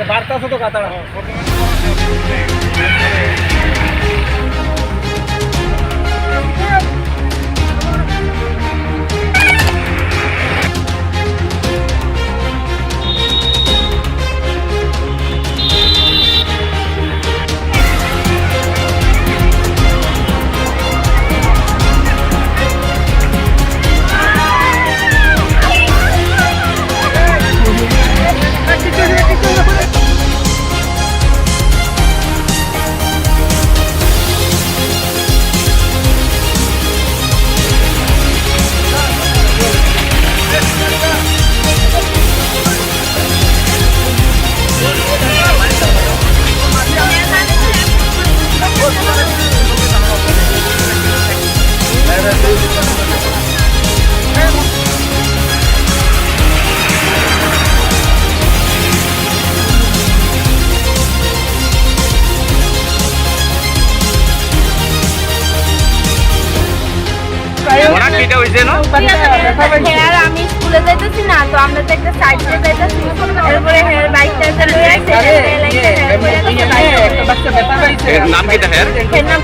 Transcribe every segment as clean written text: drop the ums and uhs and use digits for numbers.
বার্তা আছে তো কাতারা আমি স্কুলে যাইতেছি না তো আমরা তো একটা সাইড দিয়ে যাইতেছি এরপরে হেয়ার বাইকটা লয়ে আসছে এর নাম কি হেয়ার এর নাম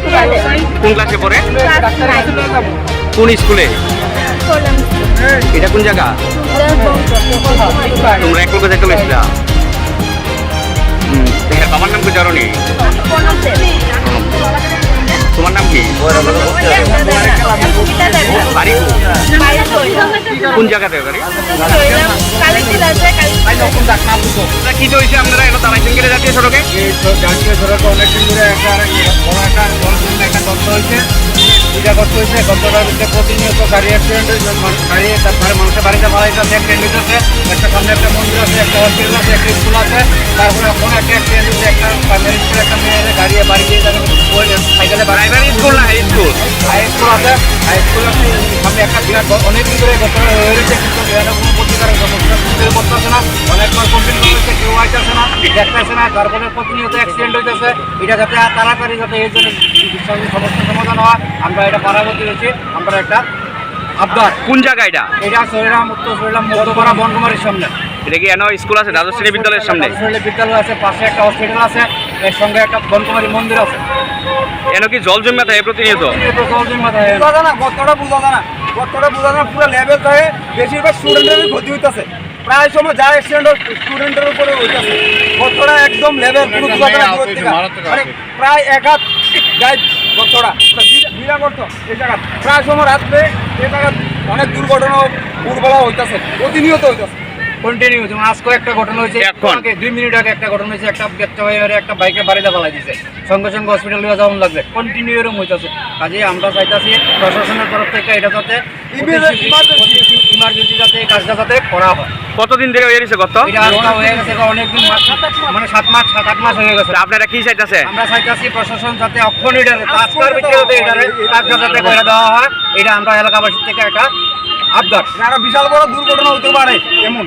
কোন ক্লাসে পড়ে কোন স্কুলে এটা কোন জায়গা তোমরা এক লোকে দেখতে পেয়েছিলা বাবার নাম কি জানো নি তোমার নাম কি বাড়ি কোন জায়গাতে বাড়ি কি হয়েছে আপনারা এখন তারাইছেন কেটে জাতীয় সড়কে জাতীয় সড়কে অনেকদিন ধরে একটা বড় একটা গল্প হয়েছে এটা করতে হয়েছে গল্পটার মধ্যে প্রতিনিয়ত গাড়ি অ্যাক্সিডেন্ট গাড়ি তারপরে মানুষের বাড়িতে মারা যাচ্ছে অ্যাক্সিডেন্ট হচ্ছে একটা সামনে একটা মন্দির আছে একটা হসপিটাল আছে একটা স্কুল আছে তারপরে এখন একটা অ্যাক্সিডেন্ট হচ্ছে একটা প্রাইমারি স্কুল একটা মেয়ে গাড়ি বাড়ি দিয়ে যাবে সাইকেলে প্রাইমারি স্কুল না হাই স্কুল হাই স্কুল আছে হাই স্কুল আছে সামনে একটা বিরাট অনেকদিন ধরে ঘটনা হয়ে রয়েছে কিন্তু এখানে কোনো প্রতিকার করতেছে না অনেকবার কমপ্লেন করেছে কেউ আসতেছে না দেখতেছে না তারপরে প্রতিনিয়ত অ্যাক্সিডেন্ট হইতেছে এটা যাতে তাড়াতাড়ি যাতে এই জন্য সমস্যার সমাধান হয় আমরা এটা পারাবতী রয়েছি আমরা একটা আবদার কোন জায়গা এটা এটা শরীরাম উত্তর শরীরাম মধ্যপাড়া বনকুমারীর সামনে এটা কি এনো স্কুল আছে দ্বাদশ শ্রেণী বিদ্যালয়ের সামনে বিদ্যালয় আছে পাশে একটা হসপিটাল আছে এর সঙ্গে একটা বনকুমারী মন্দির আছে এনো কি জল জমে থাকে প্রতিনিয়ত বোঝা না কতটা বোঝা না পুরো লেভেল থাকে বেশিরভাগ স্টুডেন্টেরই ক্ষতি হইতেছে প্রায় সময় যা অ্যাক্সিডেন্ট স্টুডেন্টের উপরে হইতেছে কতটা একদম লেভেল পুরো বোঝা যায় মানে প্রায় এক হাত গাইড কতটা বিরা করতো এই জায়গা প্রায় সময় রাত্রে এই জায়গা অনেক দুর্ঘটনা দুর্বলা হইতেছে প্রতিনিয়ত হইতেছে কন্টিনিউ যেমন আজকে একটা ঘটনা হয়েছে আগে 2 মিনিট আগে একটা ঘটনা হয়েছে একটা একটা বাইকে বাড়িতে ফালাই দিয়েছে সঙ্গে সঙ্গে হসপিটালে যাওয়া লাগবে কন্টিনিউ এরকম হইতেছে কাজে আমরা চাইতেছি প্রশাসনের তরফ থেকে এটা যাতে ইমার্জেন্সি যাতে এই কাজটা যাতে করা হয় কতদিন ধরে হয়ে গেছে কত এটা হয়ে গেছে অনেকদিন মানে 7 মাস হয়ে গেছে আপনারা কি চাইতেছে আমরা চাইতেছি প্রশাসন যাতে অক্ষণ এটারে তাৎকার ভিত্তিতে এটারে কাজটা যাতে করে দেওয়া হয় এটা আমরা এলাকাবাসীর থেকে একটা আবদার আরো বিশাল বড় দুর্ঘটনা হতে পারে এমন